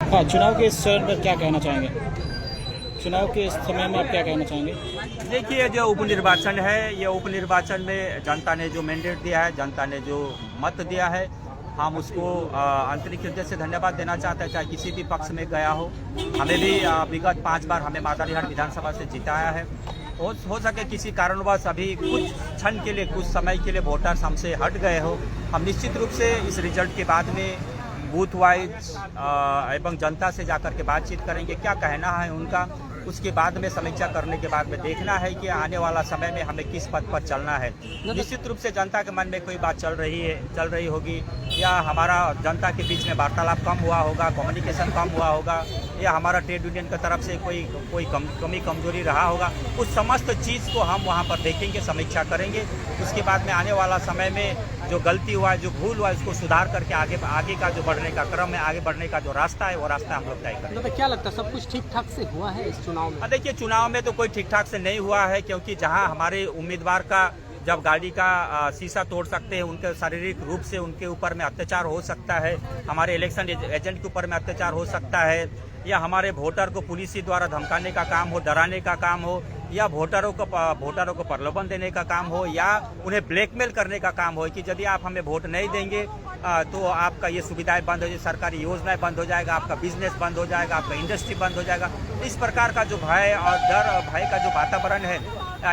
हाँ, चुनाव के इस चरण पर क्या कहना चाहेंगे? चुनाव के इस समय में आप क्या कहना चाहेंगे? देखिए, जो उपनिर्वाचन है, ये उपनिर्वाचन में जनता ने जो मैंडेट दिया है, जनता ने जो मत दिया है, हम उसको आंतरिक हृदय से धन्यवाद देना चाहते हैं। चाहे किसी भी पक्ष में गया हो, हमें भी विगत 5 बार हमें मादारीहाट विधानसभा से जिताया है। हो सके किसी कारणवश अभी कुछ क्षण के लिए, कुछ समय के लिए वोटर्स हमसे हट गए हो, हम निश्चित रूप से इस रिजल्ट के बाद में बूथ वाइज एवं जनता से जाकर के बातचीत करेंगे, क्या कहना है उनका। उसके बाद में समीक्षा करने के बाद में देखना है कि आने वाला समय में हमें किस पथ पर चलना है। निश्चित रूप से जनता के मन में कोई बात चल रही होगी, या हमारा जनता के बीच में वार्तालाप कम हुआ होगा, कम्युनिकेशन कम हुआ होगा, या हमारा ट्रेड यूनियन की तरफ से कोई कमी कमजोरी रहा होगा, उस समस्त चीज़ को हम वहाँ पर देखेंगे, समीक्षा करेंगे। उसके बाद में आने वाला समय में जो गलती हुआ है, जो भूल हुआ है, उसको सुधार करके आगे का जो बढ़ने का क्रम है, आगे बढ़ने का जो रास्ता है, वो रास्ता हम लोग तय करेंगे। तो क्या लगता है, सब कुछ ठीक ठाक से हुआ है इस चुनाव में? देखिए, चुनाव में तो कोई ठीक ठाक से नहीं हुआ है, क्योंकि जहां हमारे उम्मीदवार का जब गाड़ी का शीशा तोड़ सकते हैं, उनके शारीरिक रूप से उनके ऊपर में अत्याचार हो सकता है, हमारे इलेक्शन एजेंट के ऊपर में अत्याचार हो सकता है, या हमारे वोटर को पुलिस द्वारा धमकाने का काम हो, डराने का काम हो, या वोटरों को प्रलोभन देने का काम हो, या उन्हें ब्लैकमेल करने का काम हो कि यदि आप हमें वोट नहीं देंगे तो आपका ये सुविधाएं बंद हो जाएगी, सरकारी योजनाएं बंद हो जाएगा, आपका बिजनेस बंद हो जाएगा, आपका इंडस्ट्री बंद हो जाएगा। इस प्रकार का जो भय और डर और भय का जो वातावरण है,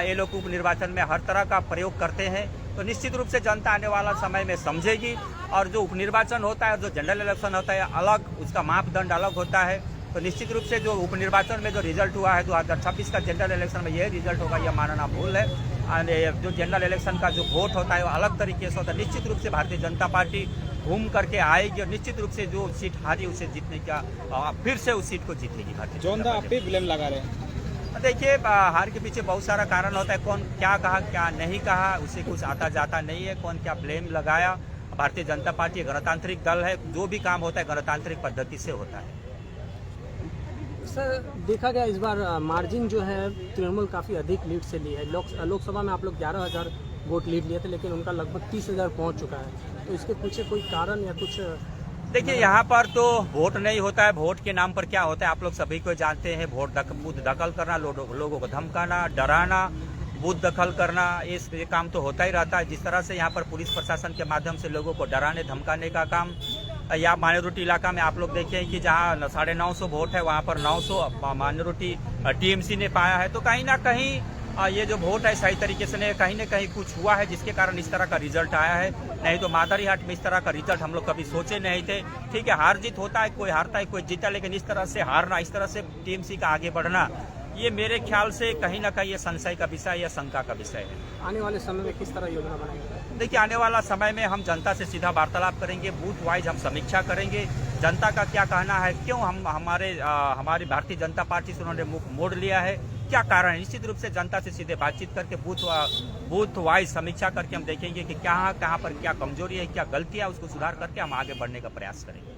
ये लोग उपनिर्वाचन में हर तरह का प्रयोग करते हैं। तो निश्चित रूप से जनता आने वाला समय में समझेगी, और जो उपनिर्वाचन होता है, जो जनरल इलेक्शन होता है, अलग, उसका मापदंड अलग होता है। तो निश्चित रूप से जो उपनिर्वाचन में जो रिजल्ट हुआ है 2026 का जनरल इलेक्शन में, यह रिजल्ट होगा, यह मानना भूल है। जो जनरल इलेक्शन का जो वोट होता है वो अलग तरीके से होता है। निश्चित रूप से भारतीय जनता पार्टी घूम करके आएगी, और निश्चित रूप से जो सीट हारी उसे जीतने का, फिर से उस सीट को जीतेगी भारतीय जनता आप पार्टी। भी ब्लेम लगा रहे हैं? देखिए, हार के पीछे बहुत सारा कारण होता है, कौन क्या कहा क्या नहीं कहा, उसे कुछ आता जाता नहीं है, कौन क्या ब्लेम लगाया। भारतीय जनता पार्टी गणतांत्रिक दल है, जो भी काम होता है गणतांत्रिक पद्धति से होता है। सर, देखा गया इस बार मार्जिन जो है तृणमूल काफ़ी अधिक लीड से ली है। लोकसभा में आप लोग 11,000 वोट लीड लिए थे, लेकिन उनका लगभग 30,000 पहुंच चुका है। तो इसके पीछे कोई कारण या कुछ? देखिए, यहाँ पर तो वोट नहीं होता है, वोट के नाम पर क्या होता है आप लोग सभी को जानते हैं। बूथ दखल करना, लोगों को धमकाना, डराना, बूथ दखल करना, ये काम तो होता ही रहता है। जिस तरह से यहाँ पर पुलिस प्रशासन के माध्यम से लोगों को डराने धमकाने का काम, या माइनॉरिटी इलाका में आप लोग देखें कि जहाँ 950 वोट है, वहाँ पर 900 माइनॉरिटी टीएमसी ने पाया है। तो कहीं ना कहीं ये जो वोट है सही तरीके से नहीं, कहीं न कहीं कुछ हुआ है जिसके कारण इस तरह का रिजल्ट आया है। नहीं तो मादारीहाट में इस तरह का रिजल्ट हम लोग कभी सोचे नहीं थे। ठीक है, हार जीत होता है, कोई हारता है कोई जीता, लेकिन इस तरह से हारना, इस तरह से टीएमसी का आगे बढ़ना, ये मेरे ख्याल से कहीं ना कहीं ये संशय का विषय या शंका का विषय है। आने वाले समय में किस तरह योजना बनाएंगे? देखिए, आने वाला समय में हम जनता से सीधा वार्तालाप करेंगे, बूथ वाइज हम समीक्षा करेंगे, जनता का क्या कहना है, क्यों हमारी भारतीय जनता पार्टी से उन्होंने मुख मोड़ लिया है, क्या कारण है। निश्चित रूप से जनता से सीधे बातचीत करके बूथ वाइज समीक्षा करके हम देखेंगे कि कहाँ पर क्या कमजोरी है, क्या गलती है, उसको सुधार करके हम आगे बढ़ने का प्रयास करेंगे।